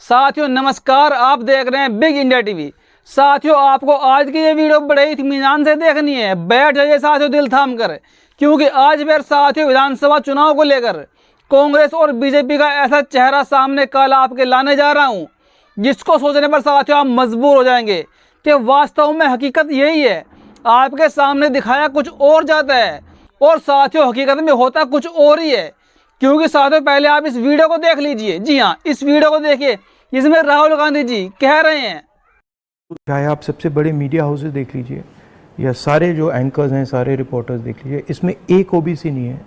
साथियों नमस्कार, आप देख रहे हैं बिग इंडिया टीवी। साथियों आपको आज की ये वीडियो बड़े इत्मीनान से देखनी है। बैठ जाइए साथियों दिल थाम कर, क्योंकि आज फिर साथियों विधानसभा चुनाव को लेकर कांग्रेस और बीजेपी का ऐसा चेहरा सामने कल आपके लाने जा रहा हूं, जिसको सोचने पर साथियों आप मजबूर हो जाएंगे कि वास्तव में हकीकत यही है। आपके सामने दिखाया कुछ और जाता है और साथियों हकीकत में होता कुछ और ही है। क्योंकि साथियों पहले आप इस वीडियो को देख लीजिए। जी हाँ, इस वीडियो को देखिए, इसमें राहुल गांधी जी कह रहे हैं, चाहे आप सबसे बड़े मीडिया हाउसेस देख लीजिए या सारे जो एंकर्स हैं, सारे रिपोर्टर्स देख लीजिए, इसमें एक ओबीसी नहीं है,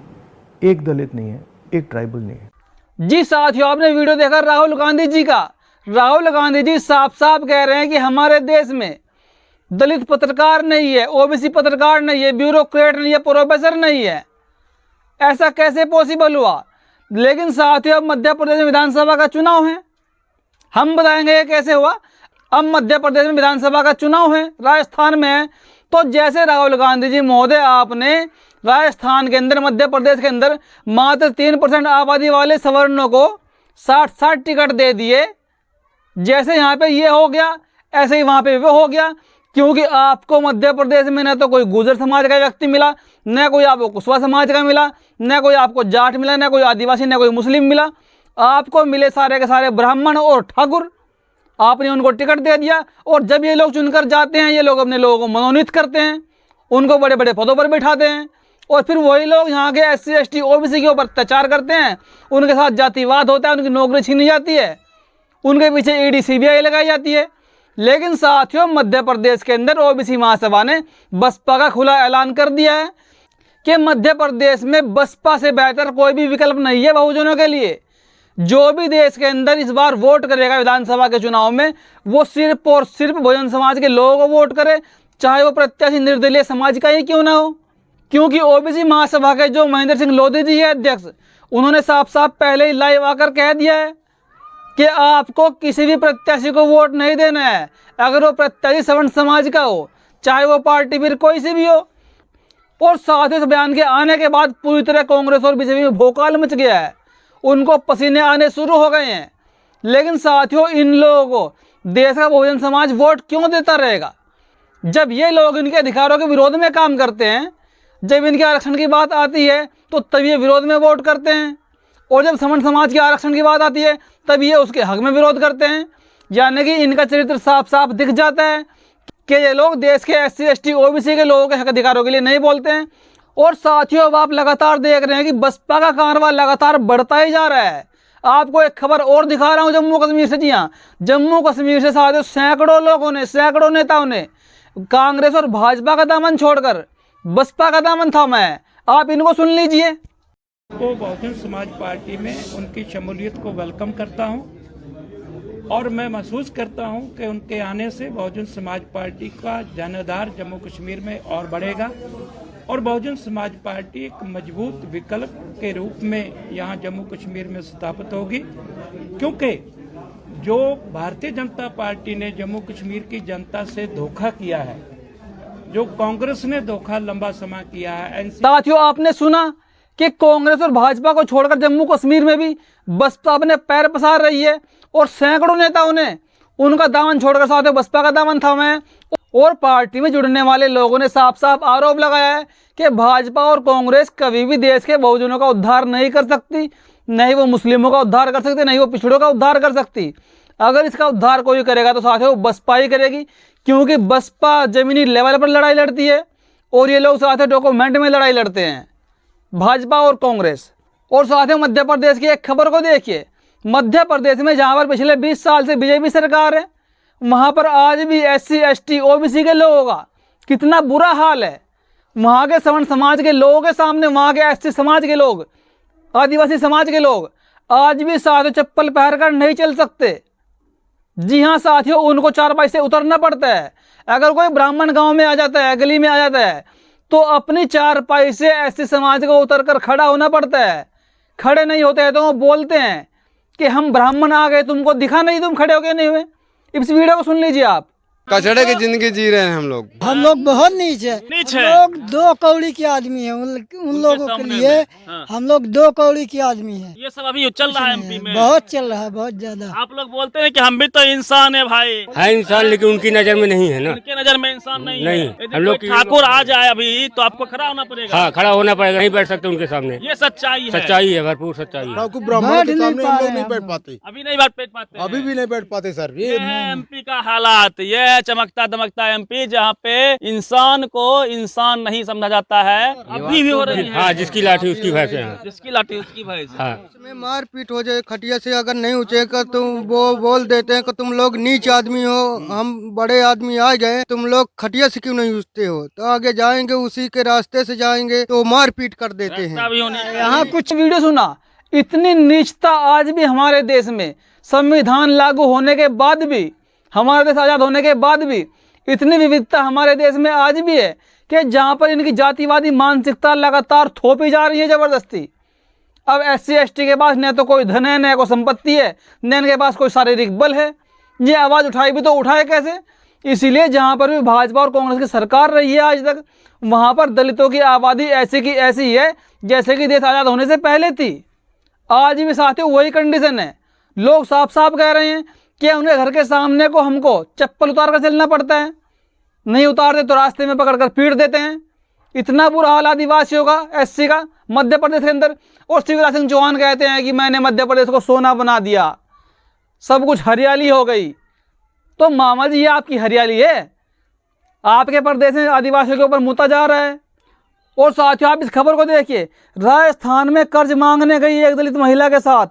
एक दलित नहीं है, एक ट्राइबल नहीं है। जी साथियों आपने वीडियो देखा राहुल गांधी जी का। राहुल गांधी जी साफ साफ कह रहे हैं कि हमारे देश में दलित पत्रकार नहीं है, ओबीसी पत्रकार नहीं है, ब्यूरोक्रेट नहीं है, प्रोफेसर नहीं है। ऐसा कैसे पॉसिबल हुआ? लेकिन साथियों अब मध्य प्रदेश में विधानसभा का चुनाव है, हम बताएंगे ये कैसे हुआ। अब मध्य प्रदेश में विधानसभा का चुनाव है, राजस्थान में है। तो जैसे राहुल गांधी जी महोदय आपने राजस्थान के अंदर, मध्य प्रदेश के अंदर मात्र 3% आबादी वाले सवर्णों को 60-60 टिकट दे दिए, जैसे यहाँ पे ये हो गया ऐसे ही वहाँ पे वो हो गया। क्योंकि आपको मध्य प्रदेश में न तो कोई गुर्जर समाज का व्यक्ति मिला, न कोई आपको कुशवा समाज का मिला, न कोई आपको जाट मिला, न कोई आदिवासी, न कोई मुस्लिम मिला। आपको मिले सारे के सारे ब्राह्मण और ठाकुर। आपने उनको टिकट दे दिया और जब ये लोग चुनकर जाते हैं, ये लोग अपने लोगों को मनोनीत करते हैं, उनको बड़े बड़े पदों पर बिठाते हैं और फिर वही लोग यहाँ के SC ST OBC के ऊपर अत्याचार करते हैं, उनके साथ जातिवाद होता है, उनकी नौकरी छीनी जाती है, उनके पीछे ED CBI लगाई जाती है। लेकिन साथियों मध्य प्रदेश के अंदर ओबीसी महासभा ने बसपा का खुला ऐलान कर दिया है कि मध्य प्रदेश में बसपा से बेहतर कोई भी विकल्प नहीं है बहुजनों के लिए। जो भी देश के अंदर इस बार वोट करेगा विधानसभा के चुनाव में, वो सिर्फ और सिर्फ बहुजन समाज के लोगों को वोट करे, चाहे वो प्रत्याशी निर्दलीय समाज का ही क्यों ना हो। क्योंकि ओबीसी महासभा के जो महेंद्र सिंह लोधी जी है अध्यक्ष, उन्होंने साफ साफ पहले ही लाइव आकर कह दिया है कि आपको किसी भी प्रत्याशी को वोट नहीं देना है अगर वो प्रत्याशी सवर्ण समाज का हो, चाहे वो पार्टी फिर कोई सी भी हो। और साथ ही इस बयान के आने के बाद पूरी तरह कांग्रेस और बीजेपी में भोकाल मच गया है, उनको पसीने आने शुरू हो गए हैं। लेकिन साथियों इन लोगों को देश का बहुजन समाज वोट क्यों देता रहेगा? जब ये लोग इनके अधिकारों के विरोध में काम करते हैं, जब इनके आरक्षण की बात आती है तो तब ये विरोध में वोट करते हैं, और जब सवर्ण समाज के आरक्षण की बात आती है तब ये उसके हक में विरोध करते हैं। यानी कि इनका चरित्र साफ साफ दिख जाता है कि ये लोग देश के SC ST OBC के लोगों के हक अधिकारों के लिए नहीं बोलते हैं। और साथियों अब आप लगातार देख रहे हैं कि बसपा का कारवां लगातार बढ़ता ही जा रहा है। आपको एक खबर और दिखा रहा हूं जम्मू कश्मीर से। जी हाँ, जम्मू कश्मीर से साथियों सैकड़ों लोगों ने, सैकड़ों नेताओं ने कांग्रेस और भाजपा का दामन छोड़कर बसपा का दामन थामा है। आप इनको सुन लीजिए। को बहुजन समाज पार्टी में उनकी शमूलियत को वेलकम करता हूं और मैं महसूस करता हूं कि उनके आने से बहुजन समाज पार्टी का जनाधार जम्मू कश्मीर में और बढ़ेगा और बहुजन समाज पार्टी एक मजबूत विकल्प के रूप में यहां जम्मू कश्मीर में स्थापित होगी। क्योंकि जो भारतीय जनता पार्टी ने जम्मू कश्मीर की जनता से धोखा किया है, जो कांग्रेस ने धोखा लंबा समय किया है। साथियों आपने सुना कि कांग्रेस और भाजपा को छोड़कर जम्मू कश्मीर में भी बसपा अपने पैर पसार रही है और सैकड़ों नेताओं ने उनका दामन छोड़कर साथियों बसपा का दामन थामा है। और पार्टी में जुड़ने वाले लोगों ने साफ साफ आरोप लगाया है कि भाजपा और कांग्रेस कभी भी देश के बहुजनों का उद्धार नहीं कर सकती, नहीं वो मुस्लिमों का उद्धार कर सकती, नहीं वो पिछड़ों का उद्धार कर सकती। अगर इसका उद्धार कोई करेगा तो साथियों बसपा ही करेगी, क्योंकि बसपा जमीनी लेवल पर लड़ाई लड़ती है और ये लोग साथियों डॉक्यूमेंट में लड़ाई लड़ते हैं, भाजपा और कांग्रेस। और साथियों मध्य प्रदेश की एक खबर को देखिए। मध्य प्रदेश में जहां पर पिछले 20 साल से बीजेपी सरकार है, वहां पर आज भी SC ST OBC के लोगों का कितना बुरा हाल है। वहां के सवर्ण समाज के लोगों के सामने वहां के SC समाज के लोग, आदिवासी समाज के लोग आज भी साथियों चप्पल पहन कर नहीं चल सकते। जी हाँ साथियों, उनको चारपाई से उतरना पड़ता है। अगर कोई ब्राह्मण गांव में आ जाता है, गली में आ जाता है, तो अपनी चारपाई से SC समाज को उतरकर खड़ा होना पड़ता है। खड़े नहीं होते हैं तो वो बोलते हैं कि हम ब्राह्मण आ गए, तुमको दिखा नहीं तुम खड़े हो गए नहीं हुए। इस वीडियो को सुन लीजिए आप। कचड़े की जिंदगी जी रहे हैं हम लोग बहुत नीच है। नीच हम है। लोग 2 कौड़ी के आदमी हैं। उन लोगों के सामने लिए में, हाँ। हम लोग 2 कौड़ी के आदमी हैं। ये सब अभी चल रहा है एमपी में। बहुत चल रहा है, बहुत ज्यादा। आप लोग बोलते हैं कि हम भी तो इंसान है भाई। है इंसान, लेकिन उनकी नजर में नहीं है ना। उनके नजर में इंसान नहीं नहीं, है। यदि हम लोग कोई ठाकुर आ जाए अभी तो आपको खड़ा होना पड़ेगा। हाँ, खड़ा होना पड़ेगा, नहीं बैठ सकते उनके सामने। ये सच्चाई है। सच्चाई है, भरपूर सच्चाई है। ब्राह्मण के सामने हम लोग नहीं बैठ पाते, अभी नहीं बैठ पाते हैं। अभी भी नहीं बैठ पाते सर। ये है एमपी का हालात। ये है चमकता दमकता एमपी, जहाँ पे इंसान को इंसान नहीं समझा जाता है। अभी भी हो रही है। हाँ, जिसकी लाठी उसकी भैंस है। जिसकी लाठी उसकी भैंस। हाँ, में मारपीट हो जाए, खटिया से अगर नहीं उठेगा तो वो बोल देते हैं कि तुम लोग नीच आदमी हो, हम बड़े आदमी आ गए, तुम लोग खटिया से क्यों नहीं उठते हो। तो आगे जाएंगे, उसी के रास्ते से जाएंगे तो मारपीट कर देते हैं। भी होने यहाँ कुछ वीडियो सुना, इतनी नीचता आज भी हमारे देश में, संविधान लागू होने के बाद भी, हमारा देश आज़ाद होने के बाद भी इतनी विविधता हमारे देश में आज भी है कि जहाँ पर इनकी जातिवादी मानसिकता लगातार थोपी जा रही है ज़बरदस्ती। अब SC ST के पास न तो कोई धन है, न कोई संपत्ति है, न इनके पास कोई शारीरिक बल है। ये आवाज़ उठाई भी तो उठाए कैसे। इसीलिए जहाँ पर भी भाजपा और कांग्रेस की सरकार रही है आज तक, वहाँ पर दलितों की आबादी ऐसी की ऐसी है जैसे कि देश आज़ाद होने से पहले थी। आज भी साथियों वही कंडीशन है। लोग साफ साफ कह रहे हैं कि उनके घर के सामने को हमको चप्पल उतार कर चलना पड़ता है, नहीं उतारते तो रास्ते में पकड़ कर पीट देते हैं। इतना बुरा हाल आदिवासियों का, SC का मध्य प्रदेश के अंदर। और शिवराज सिंह चौहान कहते हैं कि मैंने मध्य प्रदेश को सोना बना दिया, सब कुछ हरियाली हो गई। तो मामा जी, ये आपकी हरियाली है? आपके प्रदेश में आदिवासियों के ऊपर मुता जा रहा है। और साथियों आप इस खबर को देखिए, राजस्थान में कर्ज मांगने गई एक दलित महिला के साथ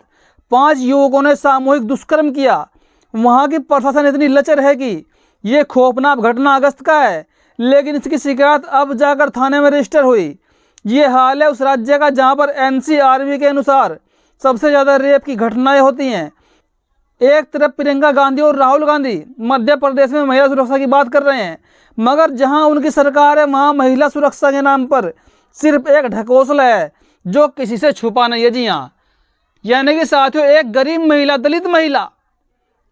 5 युवकों ने सामूहिक दुष्कर्म किया। वहाँ की प्रशासन इतनी लचर है कि ये खौफनाक घटना अगस्त का है, लेकिन इसकी शिकायत अब जाकर थाने में रजिस्टर हुई। ये हाल है उस राज्य का जहाँ पर NCRB के अनुसार सबसे ज़्यादा रेप की घटनाएं होती हैं। एक तरफ प्रियंका गांधी और राहुल गांधी मध्य प्रदेश में महिला सुरक्षा की बात कर रहे हैं, मगर जहां उनकी सरकार है वहां महिला सुरक्षा के नाम पर सिर्फ एक ढकोसला है जो किसी से छुपा नहीं है। जी हाँ, यानी कि साथियों एक गरीब महिला, दलित महिला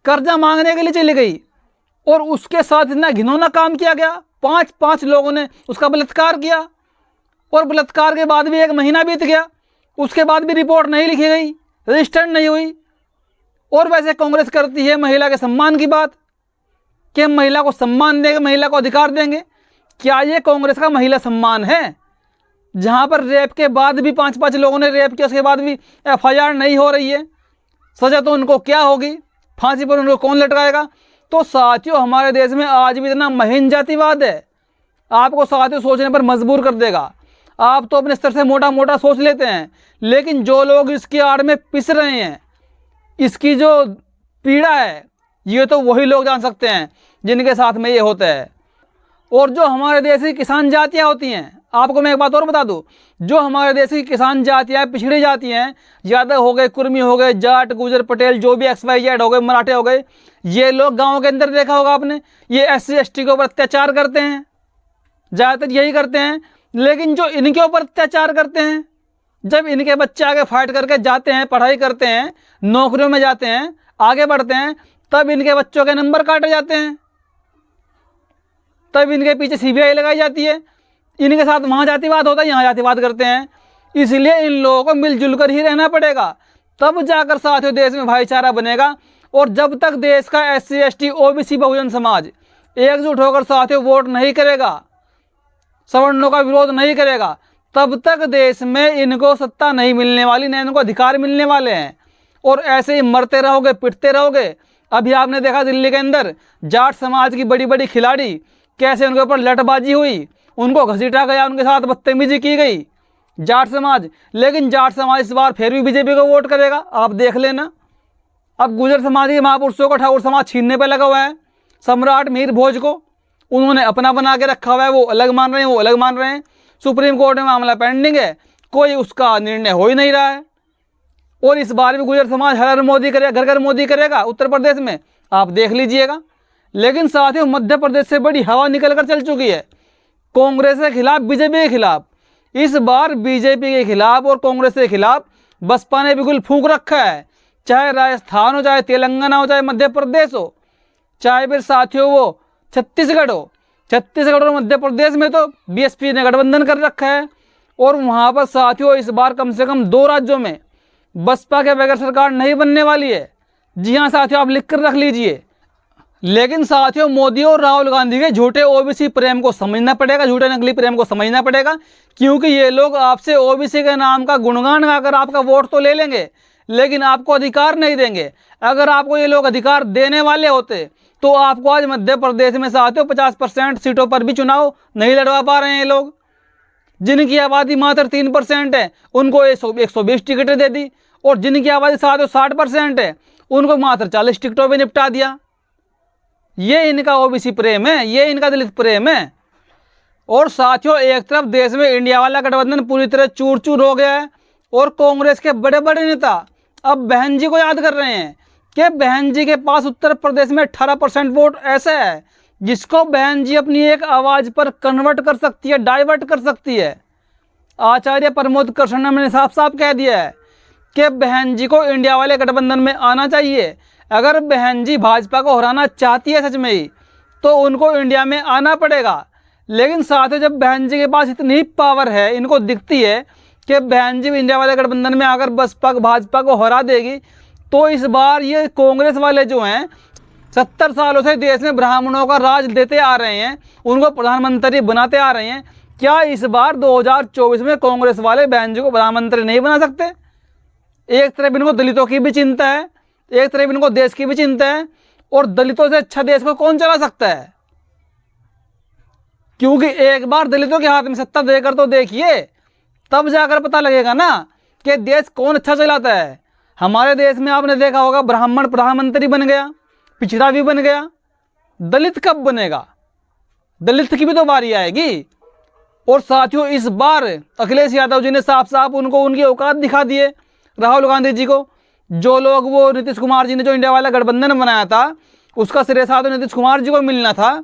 कर्जा मांगने के लिए चली गई और उसके साथ इतना घिनौना काम किया गया। 5 लोगों ने उसका बलात्कार किया और बलात्कार के बाद भी 1 महीना बीत गया, उसके बाद भी रिपोर्ट नहीं लिखी गई, रजिस्टर्ड नहीं हुई। और वैसे कांग्रेस करती है महिला के सम्मान की बात कि हम महिला को सम्मान देंगे, महिला को अधिकार देंगे। क्या ये कांग्रेस का महिला सम्मान है? जहां पर रेप के बाद भी 5 लोगों ने रेप किया, उसके बाद भी FIR नहीं हो रही है, सजा तो उनको क्या होगी, फांसी पर उनको कौन लटकाएगा। तो साथियों हमारे देश में आज भी इतना महीन जातिवाद है, आपको साथियों सोचने पर मजबूर कर देगा। आप तो अपने स्तर से मोटा मोटा सोच लेते हैं, लेकिन जो लोग इसकी आड़ में पिस रहे हैं, इसकी जो पीड़ा है, ये तो वही लोग जान सकते हैं जिनके साथ में ये होता है। और जो हमारे देश की किसान जातियाँ होती हैं, आपको मैं एक बात और बता दूं, जो हमारे देश की किसान जातियाँ पिछड़ी जाती हैं, यादव हो गए, कुर्मी हो गए, जाट, गुजर, पटेल, जो भी XYZ हो गए, मराठे हो गए, ये लोग गाँव के अंदर देखा होगा आपने, ये SC ST के ऊपर अत्याचार करते हैं, ज़्यादातर यही करते हैं। लेकिन जो इनके ऊपर अत्याचार करते हैं, जब इनके बच्चे आगे फाइट करके जाते हैं, पढ़ाई करते हैं, नौकरियों में जाते हैं, आगे बढ़ते हैं, तब इनके बच्चों के नंबर काटे जाते हैं, तब इनके पीछे CBI लगाई जाती है। इनके साथ वहाँ जातिवाद होता है, यहाँ जातिवाद करते हैं। इसलिए इन लोगों को मिलजुल कर ही रहना पड़ेगा, तब जाकर साथियों देश में भाईचारा बनेगा। और जब तक देश का SC ST OBC Bahujan Samaj एकजुट होकर साथियों वोट नहीं करेगा, सवर्णों का विरोध नहीं करेगा, तब तक देश में इनको सत्ता नहीं मिलने वाली, न इनको अधिकार मिलने वाले हैं। और ऐसे ही मरते रहोगे, पिटते रहोगे। अभी आपने देखा दिल्ली के अंदर जाट समाज की बड़ी बड़ी खिलाड़ी कैसे उनके ऊपर लठबाजी हुई, उनको घसीटा गया, उनके साथ बदतमीजी की गई जाट समाज। लेकिन जाट समाज इस बार फिर भी BJP को वोट करेगा, आप देख लेना। अब गुजर समाज के महापुरुषों को ठाकुर समाज छीनने पर लगा हुआ है। सम्राट मीर भोज को उन्होंने अपना बना के रखा हुआ है, वो अलग मान रहे हैं, वो अलग मान रहे हैं। सुप्रीम कोर्ट में मामला पेंडिंग है, कोई उसका निर्णय हो ही नहीं रहा है। और इस बार भी गुजर समाज हर हर मोदी करेगा, घर घर मोदी करेगा उत्तर प्रदेश में, आप देख लीजिएगा। लेकिन साथियों मध्य प्रदेश से बड़ी हवा निकल कर चल चुकी है, कांग्रेस के खिलाफ, BJP के खिलाफ। इस बार BJP के खिलाफ और कांग्रेस के खिलाफ बसपा ने बिल्कुल फूंक रखा है, चाहे राजस्थान हो, चाहे तेलंगाना हो, चाहे मध्य प्रदेश हो, चाहे फिर साथियों वो छत्तीसगढ़ हो, छत्तीसगढ़ और मध्य प्रदेश में तो बीएसपी ने गठबंधन कर रखा है। और वहाँ पर साथियों इस बार कम से कम 2 राज्यों में बसपा के बगैर सरकार नहीं बनने वाली है। जी हाँ साथियों, आप लिख कर रख लीजिए। लेकिन साथियों, मोदी और राहुल गांधी के झूठे ओबीसी प्रेम को समझना पड़ेगा, झूठे नकली प्रेम को समझना पड़ेगा, क्योंकि ये लोग आपसे ओबीसी के नाम का गुणगान गाकर आपका वोट तो ले लेंगे, लेकिन आपको अधिकार नहीं देंगे। अगर आपको ये लोग अधिकार देने वाले होते तो आपको आज मध्य प्रदेश में साथियों 50% सीटों पर भी चुनाव नहीं लड़वा पा रहे हैं ये लोग। जिनकी आबादी मात्र 3% है उनको 120 टिकटें दे दी, और जिनकी आबादी साथियों 60% है उनको मात्र 40 टिकटों में निपटा दिया। ये इनका ओबीसी प्रेम है, ये इनका दलित प्रेम है। और साथियों, एक तरफ देश में इंडिया वाला गठबंधन पूरी तरह चूर चूर हो गया है, और कांग्रेस के बड़े बड़े नेता अब बहन जी को याद कर रहे हैं कि बहन जी के पास उत्तर प्रदेश में 18% वोट ऐसा है जिसको बहन जी अपनी एक आवाज़ पर कन्वर्ट कर सकती है, डाइवर्ट कर सकती है। आचार्य प्रमोद कृष्णम ने साफ साफ कह दिया है कि बहन जी को इंडिया वाले गठबंधन में आना चाहिए। अगर बहन जी भाजपा को हराना चाहती है सच में ही, तो उनको इंडिया में आना पड़ेगा। लेकिन साथियों, जब बहन जी के पास इतनी पावर है, इनको दिखती है कि बहन जी इंडिया वाले गठबंधन में आकर बसपा भाजपा को हरा देगी, तो इस बार ये कांग्रेस वाले जो हैं 70 सालों से देश में ब्राह्मणों का राज देते आ रहे हैं, उनको प्रधानमंत्री बनाते आ रहे हैं, क्या इस बार 2024 में कांग्रेस वाले बहन जी को प्रधानमंत्री नहीं बना सकते? एक तरफ इनको दलितों की भी चिंता है, एक तरफ इनको देश की भी चिंता है, और दलितों से अच्छा देश को कौन चला सकता है? क्योंकि एक बार दलितों के हाथ में सत्ता देकर तो देखिए, तब जाकर पता लगेगा ना कि देश कौन अच्छा चलाता है। हमारे देश में आपने देखा होगा ब्राह्मण प्रधानमंत्री बन गया, पिछड़ा भी बन गया, दलित कब बनेगा? दलित की भी तो बारी आएगी। और साथियों, इस बार अखिलेश यादव जी ने साफ साफ उनको उनकी औकात दिखा दिए, राहुल गांधी जी को। जो लोग वो नीतीश कुमार जी ने जो इंडिया वाला गठबंधन बनाया था, उसका श्रेय साथ नीतीश कुमार जी को मिलना था,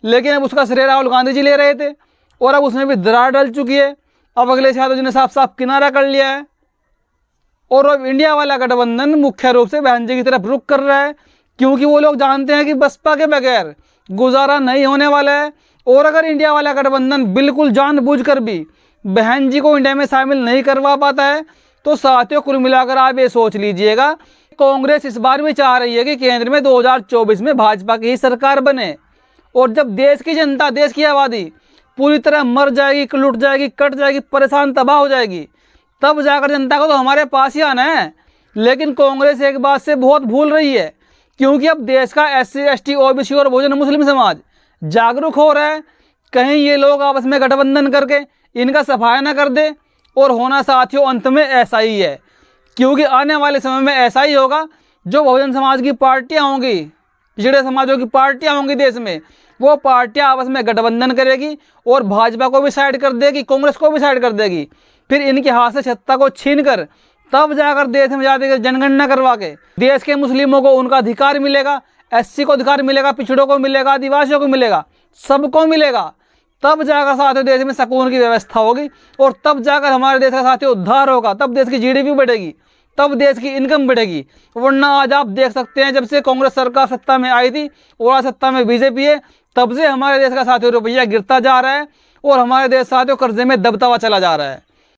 लेकिन अब उसका श्रेय राहुल गांधी जी ले रहे थे, और अब उसमें भी दरार डल चुकी है। अब अखिलेश यादव जी ने साफ साफ किनारा कर लिया है, और अब इंडिया वाला गठबंधन मुख्य रूप से बहन जी की तरफ रुख कर रहा है, क्योंकि वो लोग जानते हैं कि बसपा के बगैर गुजारा नहीं होने वाला है। और अगर इंडिया वाला गठबंधन बिल्कुल जानबूझकर भी बहन जी को इंडिया में शामिल नहीं करवा पाता है, तो साथियों कुल मिलाकर आप ये सोच लीजिएगा, कांग्रेस इस बार भी चाह रही है कि केंद्र में 2024 में भाजपा की ही सरकार बने। और जब देश की जनता, देश की आबादी पूरी तरह मर जाएगी, लुट जाएगी, कट जाएगी, परेशान तबाह हो जाएगी, तब जाकर जनता को तो हमारे पास ही आना है। लेकिन कांग्रेस एक बात से बहुत भूल रही है, क्योंकि अब देश का SC ST OBC और बहुजन मुस्लिम समाज जागरूक हो रहा है। कहीं ये लोग आपस में गठबंधन करके इनका सफाया न कर दे, और होना साथियों अंत में ऐसा ही है, क्योंकि आने वाले समय में ऐसा ही होगा। जो बहुजन समाज की पार्टियां होंगी, पिछड़े समाजों की पार्टियां होंगी देश में, वो पार्टियां आपस में गठबंधन करेगी और भाजपा को भी साइड कर देगी, कांग्रेस को भी साइड कर देगी। फिर इनके हाथ से सत्ता को छीन कर तब जाकर देश में जाकर जनगणना करवा के देश के मुस्लिमों को उनका अधिकार मिलेगा, SC को अधिकार मिलेगा, पिछड़ों को मिलेगा, आदिवासियों को मिलेगा, सबको मिलेगा। तब जाकर साथियों देश में सुकून की व्यवस्था होगी, और तब जाकर हमारे देश का साथियों उद्धार होगा, तब देश की GDP बढ़ेगी, तब देश की इनकम बढ़ेगी। वरना आज आप देख सकते हैं, जब से कांग्रेस सरकार सत्ता में आई थी और आज सत्ता में BJP है, तब से हमारे देश का साथियों रुपया गिरता जा रहा है, और हमारे देश साथियों कर्जे में दबता हुआ चला जा रहा है।